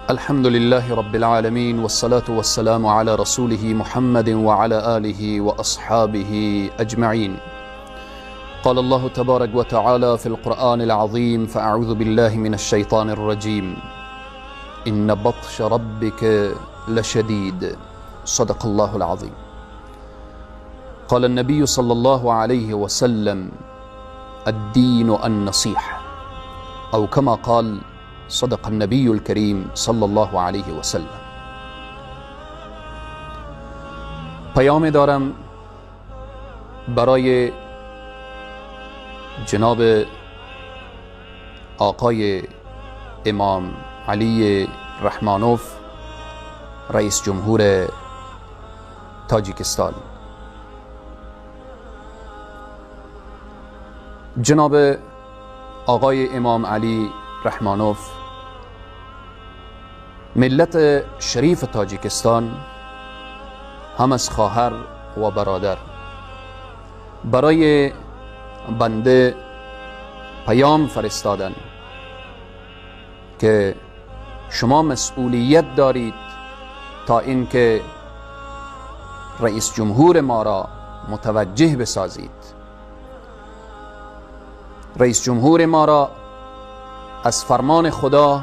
الحمد لله رب العالمين والصلاة والسلام على رسوله محمد وعلى آله وأصحابه أجمعين. قال الله تبارك وتعالى في القرآن العظيم: فأعوذ بالله من الشيطان الرجيم، إن بطش ربك لشديد. صدق الله العظيم. قال النبي صلى الله عليه وسلم: الدين النصيحة، أو كما قال صدق النبي الكريم صلی الله علیه و سلم. پیام دارم برای جناب آقای امام علی رحمانوف، رئیس جمهور تاجیکستان. جناب آقای امام علی رحمانوف ملت شریف تاجیکستان هم از خواهر و برادر برای بنده پیام فرستادن که شما مسئولیت دارید تا اینکه رئیس جمهور ما را متوجه بسازید. رئیس جمهور ما را از فرمان خدا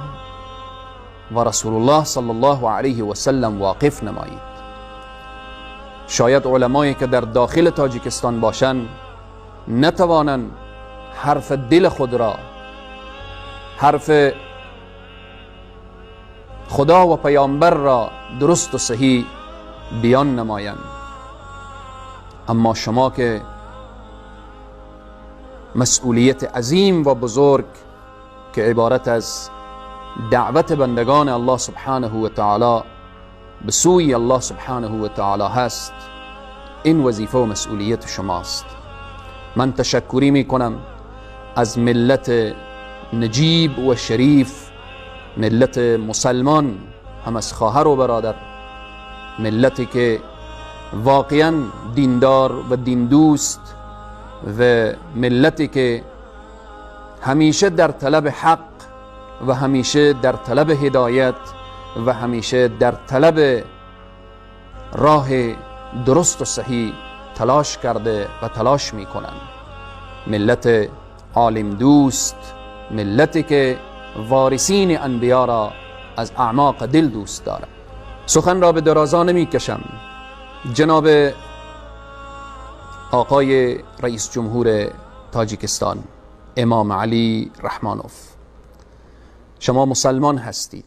و رسول الله صلی الله علیه و سلم واقف نمایید. شاید علمایی که در داخل تاجیکستان باشند نتوانند حرف دل خود را، حرف خدا و پیامبر را درست و صحیح بیان نمایند، اما شما که مسئولیت عظیم و بزرگ که عبارت از دعوت بندگان الله سبحانه و تعالی به سوی الله سبحانه و تعالی هست، این وظیفه و مسئولیت شماست. من تشکری می کنم از ملت نجیب و شریف، ملت مسلمان، هم از خواهر و برادر، ملتی که واقعا دیندار و دین دوست و ملتی که همیشه در طلب حق و همیشه در طلب هدایت و همیشه در طلب راه درست و صحیح تلاش کرده و تلاش می کنند. ملت عالم دوست، ملتی که وارثین انبیا را از اعماق دل دوست دارد. سخن را به درازا نمی کشم. جناب آقای رئیس جمهور تاجیکستان امام علی رحمانوف، شما مسلمان هستید،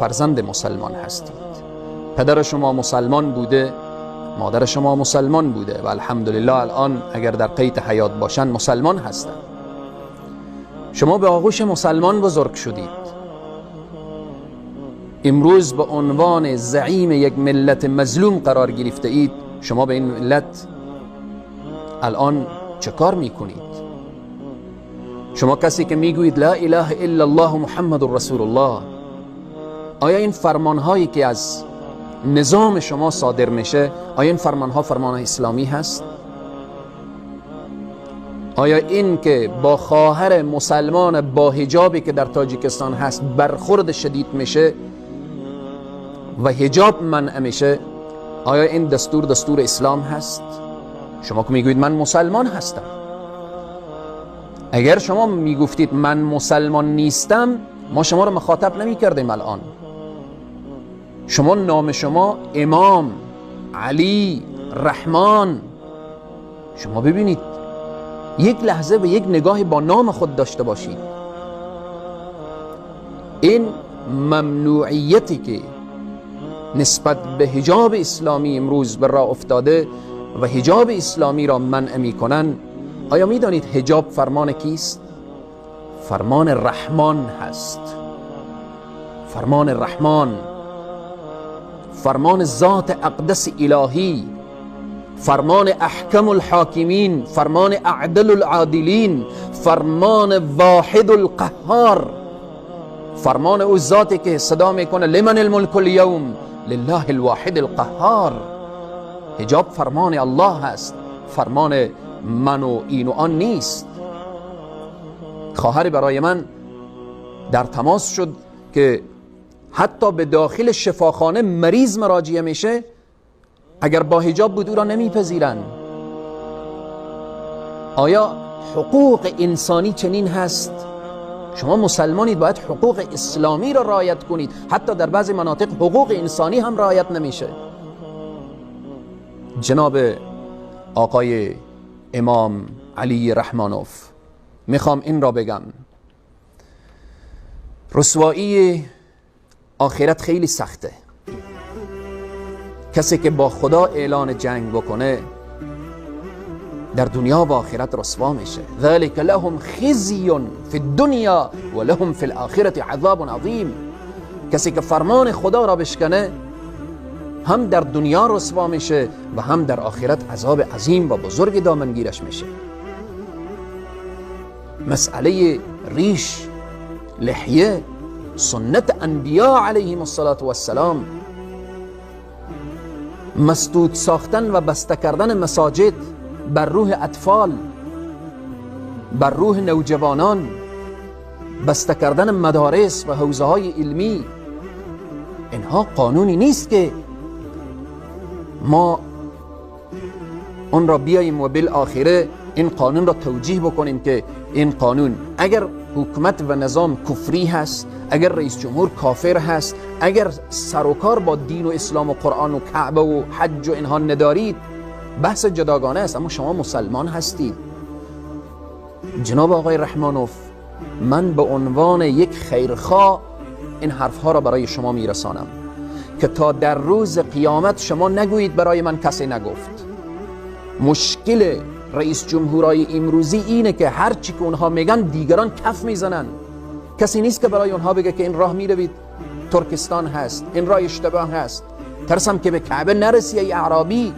فرزند مسلمان هستید. پدر شما مسلمان بوده، مادر شما مسلمان بوده و الحمدلله الان اگر در قید حیات باشند مسلمان هستند. شما به آغوش مسلمان بزرگ شدید. امروز به عنوان زعیم یک ملت مظلوم قرار گرفته اید. شما به این ملت الان چه کار میکنید؟ شما کسی که میگویید لا اله الا الله محمد رسول الله، آیا این فرمانهایی که از نظام شما صادر میشه، آیا این فرمانها فرمان اسلامی هست؟ آیا این که با خواهر مسلمان با حجابی که در تاجیکستان هست برخورد شدید میشه و حجاب منع میشه، آیا این دستور اسلام هست؟ شما که میگویید من مسلمان هستم، اگر شما میگفتید من مسلمان نیستم، ما شما رو مخاطب نمی کردیم. الان شما نام شما امام علی رحمان، شما ببینید یک لحظه و یک نگاه با نام خود داشته باشید. این ممنوعیتی که نسبت به حجاب اسلامی امروز بر راه افتاده و حجاب اسلامی را منع میکنن، آیا میدانید حجاب فرمان کیست؟ فرمان رحمان هست. فرمان رحمان، فرمان ذات اقدس الهی، فرمان احکم الحاکمین، فرمان اعدل العادلین، فرمان واحد القهار، فرمان او ذاتی که صدا میکنه لمن الملک اليوم لله الواحد القهار. حجاب فرمان الله هست، فرمان من و این و آن نیست. خواهری برای من در تماس شد که حتی به داخل شفاخانه مریض مراجعه میشه، اگر با حجاب بود او را نمیپذیرن. آیا حقوق انسانی چنین هست؟ شما مسلمانید، باید حقوق اسلامی را رعایت کنید. حتی در بعضی مناطق حقوق انسانی هم رعایت نمیشه. جناب آقای امام علی رحمانوف، میخوام این را بگم، رسوایی آخرت خیلی سخته. کسی که با خدا اعلان جنگ بکنه در دنیا و آخرت رسوا میشه. ذلك لهم خزی فی الدنیا و لهم فی الاخرة عذاب عظیم. کسی که فرمان خدا را بشکنه هم در دنیا رسوا میشه و هم در آخرت عذاب عظیم و بزرگ دامنگیرش میشه. مسئله ریش، لحیه، سنت انبیاء علیهم السلام، مسدود ساختن و بسته کردن مساجد بر روح اطفال، بر روح نوجوانان، بسته کردن مدارس و حوزه های علمی، اینها قانونی نیست که ما اون را بیاییم و بالآخره این قانون را توجیه بکنیم که این قانون اگر حکومت و نظام کفری هست، اگر رئیس جمهور کافر هست، اگر سر و کار با دین و اسلام و قرآن و کعبه و حج و اینها ندارید، بحث جداگانه است، اما شما مسلمان هستید. جناب آقای رحمانوف، من به عنوان یک خیرخواه این حرفها را برای شما میرسانم که تا در روز قیامت شما نگویید برای من کسی نگفت. مشکل رئیس جمهورای امروزی اینه که هر چی که اونها میگن دیگران کف میزنن. کسی نیست که برای اونها بگه که این راه میروید ترکستان هست، این راه اشتباه هست، ترسم که به کعبه نرسی ای اعرابی،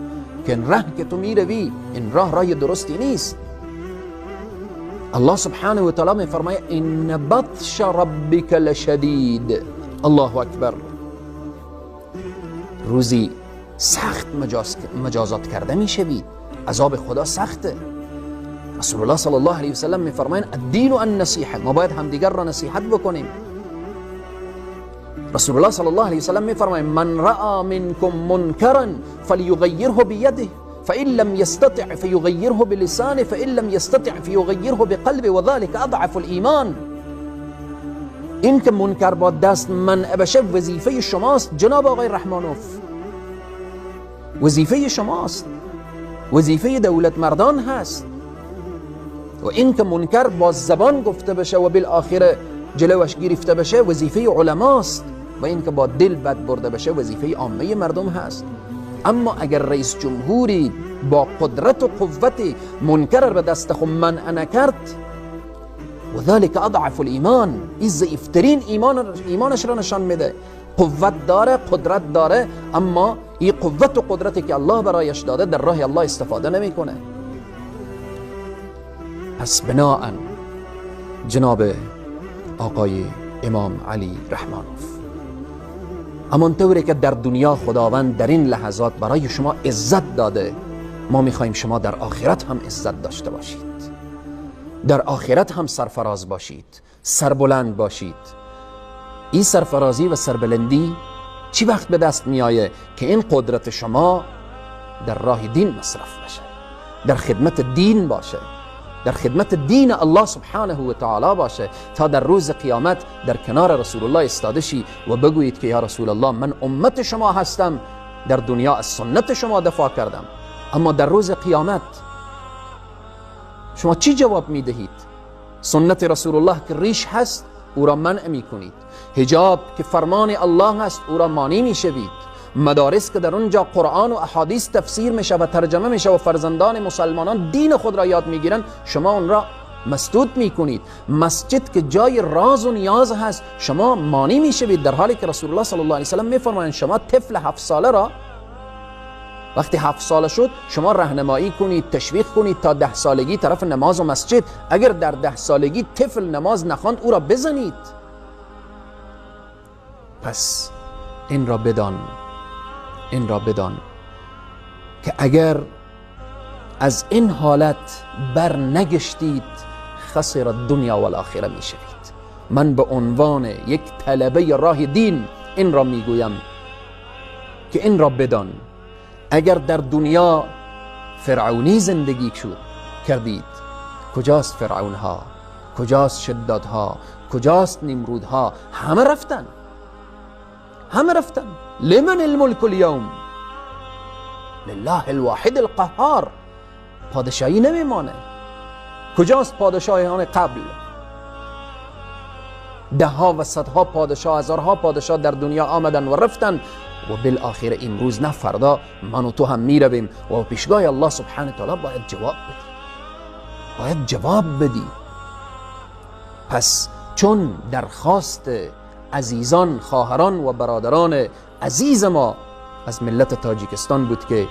که این راه که تو میروی این راه درستی نیست. الله سبحانه و تعالی میفرماید ان بطش ربک لشدید. الله اکبر. روزی سخت مجازات کرده میشوید، عذاب خدا سخته. رسول الله صلی الله علیه و سلم میفرمایند الدین النصیحه، ما باید همدیگر را نصیحت بکنیم. رسول الله صلی الله علیه و سلم میفرمایند من رأى منکم منکرا فلیغیره بیده فإن لم يستطع فيغيره بلسانه فإن لم يستطع فيغيره بقلبه وذلك اضعف الایمان. این که منکر با دست منع بشه وظیفه شماست جناب آقای رحمانوف، وظیفه شماست، وظیفه دولت مردان هست. و این که منکر با زبان گفته بشه و بالآخره جلوش گرفته بشه وظیفه علماست، و این که با دل بد برده بشه وظیفه عامه مردم هست. اما اگر رئیس جمهوری با قدرت و قوت منکر به دست خود منع نکرد، و ذلك اضعف الایمان، این ضعیفترین ایمانش را نشان میده. قوت داره، قدرت داره، اما این قوت و قدرتی که الله برایش داده در راه الله استفاده نمیکنه. پس بناءً جناب آقای امام علی رحمانوف، همانطوری که در دنیا خداوند در این لحظات برای شما عزت داده، ما میخوایم شما در آخرت هم عزت داشته باشید، در آخرت هم سرفراز باشید، سربلند باشید. این سرفرازی و سربلندی چی وقت به دست میآیه؟ که این قدرت شما در راه دین مصرف بشه، در خدمت دین باشه، در خدمت دین الله سبحانه و تعالی باشه، تا در روز قیامت در کنار رسول الله استاده شی و بگویید که یا رسول الله من امت شما هستم، در دنیا از سنت شما دفاع کردم، اما در روز قیامت شما چی جواب میدهید؟ سنت رسول الله که ریش هست او را منع میکنید، حجاب که فرمان الله هست او را مانع میشوید، مدارس که در اونجا قرآن و احادیث تفسیر میشه و ترجمه میشه و فرزندان مسلمانان دین خود را یاد میگیرن، شما اون را مسدود میکنید. مسجد که جای راز و نیاز هست شما مانع میشوید، در حالی که رسول الله صلی الله علیه و سلم میفرمایند شما طفل 7 ساله را وقتی 7 ساله شد شما راهنمایی کنید، تشویق کنید تا 10 سالگی طرف نماز و مسجد. اگر در 10 سالگی طفل نماز نخواند او را بزنید. پس این را بدان که اگر از این حالت بر نگشتید خسر الدنیا و الاخره می شوید. من به عنوان یک طلبه راه دین این را میگویم که این را بدان اگر در دنیا فرعونی زندگی کردید، کجاست فرعون ها، کجاست شداد ها، کجاست نمرود ها؟ همه رفتن، همه رفتن. لمن الملک اليوم؟ لله الواحد القهار. پادشاهی نمیمانه. کجاست پادشاهان قبل؟ ده ها و صدها پادشاه، هزارها پادشاه در دنیا آمدن و رفتن و بالاخره امروز نه فردا من و تو هم میرویم و پیشگاه الله سبحانه تعالی باید جواب بدی، باید جواب بدی. پس چون درخواست عزیزان، خواهران و برادران عزیز ما از ملت تاجیکستان بود که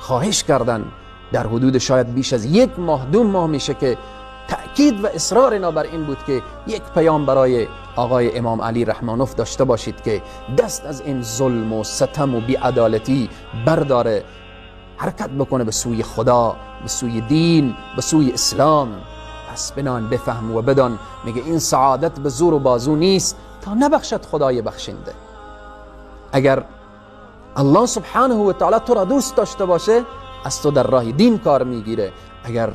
خواهش کردن در حدود شاید بیش از 1 ماه 2 ماه میشه که تأکید و اصرار اینا بر این بود که یک پیام برای آقای امام علی رحمانوف داشته باشید که دست از این ظلم و ستم و بیعدالتی برداره، حرکت بکنه به سوی خدا، به سوی دین، به سوی اسلام. پس بنان بفهم و بدان، میگه این سعادت به زور و بازو نیست تا نبخشد خدای بخشنده. اگر الله سبحانه و تعالی تو را دوست داشته باشه از تو در راه دین کار میگیره. اگر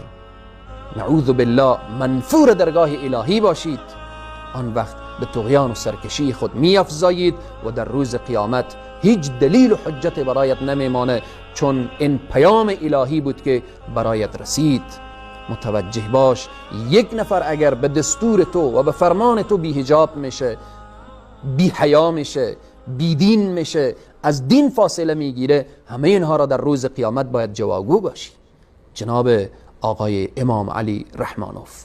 نعوذ بالله منفور درگاه الهی باشید آن وقت به طغیان و سرکشی خود میافزایید و در روز قیامت هیچ دلیل و حجت برایت نمیمانه، چون این پیام الهی بود که برایت رسید. متوجه باش، یک نفر اگر به دستور تو و به فرمان تو بی حجاب میشه، بی حیا میشه، بی دین میشه، از دین فاصله میگیره، همه اینها را در روز قیامت باید جوابگو باشی. جناب آقای امام علی رحمانوف،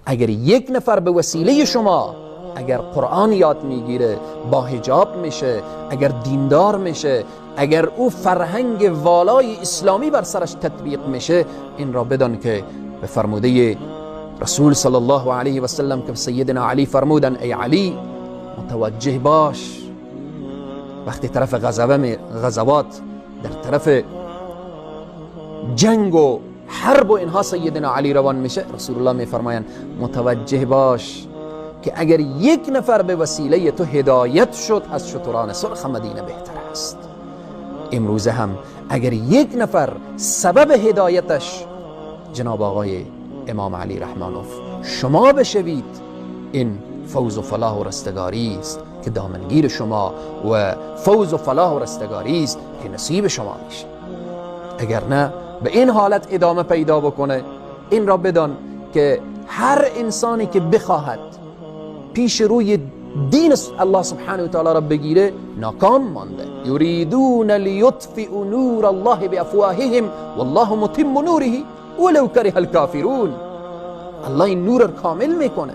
اگر یک نفر به وسیله شما اگر قرآن یاد میگیره، با حجاب میشه، اگر دیندار میشه، اگر او فرهنگ والای اسلامی بر سرش تطبیق میشه، این را بدان که به فرموده رسول صلی الله علیه و سلم که سیدنا علی فرمودن ای علی متوجه باش وقتی طرف غزوات، در طرف جنگ و حرب و اینها سیدنا علی روان میشه، رسول الله میفرمایند متوجه باش که اگر یک نفر به وسیله تو هدایت شد از شتران سرخ مدینه بهتر است. امروزه هم اگر یک نفر سبب هدایتش جناب آقای امام علی رحمانوف شما بشوید، این فوز و فلاح و رستگاری است که دامنگیر شما و فوز و فلاح و رستگاری است که نصیب شما میشه. اگر نه به این حالت ادامه پیدا بکنه، این را بدان که هر انسانی که بخواهد پیش روی دین الله سبحانه و تعالی را بگیره ناکام مانده. یریدون لیطفئوا نور الله بافواههم والله متم نوره ولو کره الکافرون. الله این نور را کامل میکنه.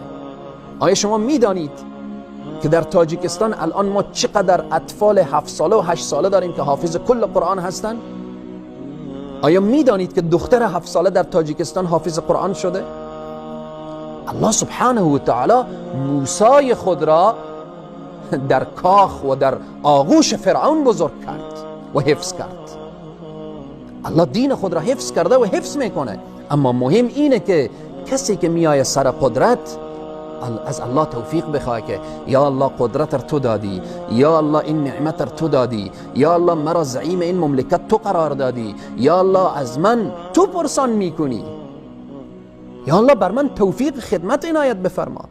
آیا شما میدانید که در تاجیکستان الان ما چقدر اطفال 7 ساله و 8 ساله داریم که حافظ کل قرآن هستن؟ آیا میدانید که دختر 7 ساله در تاجیکستان حافظ قرآن شده؟ الله سبحانه و تعالی موسی خود را در کاخ و در آغوش فرعون بزرگ کرد و حفظ کرد. الله دین خود را حفظ کرده و حفظ میکنه. اما مهم اینه که کسی که میایه سر قدرت از الله توفیق بخواه که یا الله قدرت را تو دادی، یا الله این نعمت را تو دادی، یا الله مرا زعیم این مملکت تو قرار دادی، یا الله از من تو پرسان میکنی، یا الله بر من توفیق خدمت عنایت بفرما.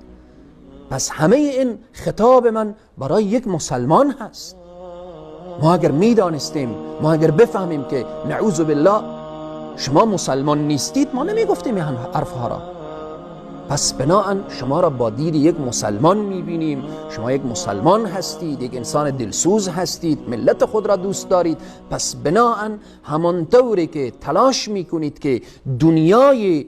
پس همه این خطاب من برای یک مسلمان هست. ما اگر میدانستیم، ما اگر بفهمیم که نعوذ بالله شما مسلمان نیستید، ما نمیگفتیم این حرفها را. پس بناهن شما را با دید یک مسلمان میبینیم. شما یک مسلمان هستید، یک انسان دلسوز هستید، ملت خود را دوست دارید. پس بناهن همانطوری که تلاش میکنید که دنیای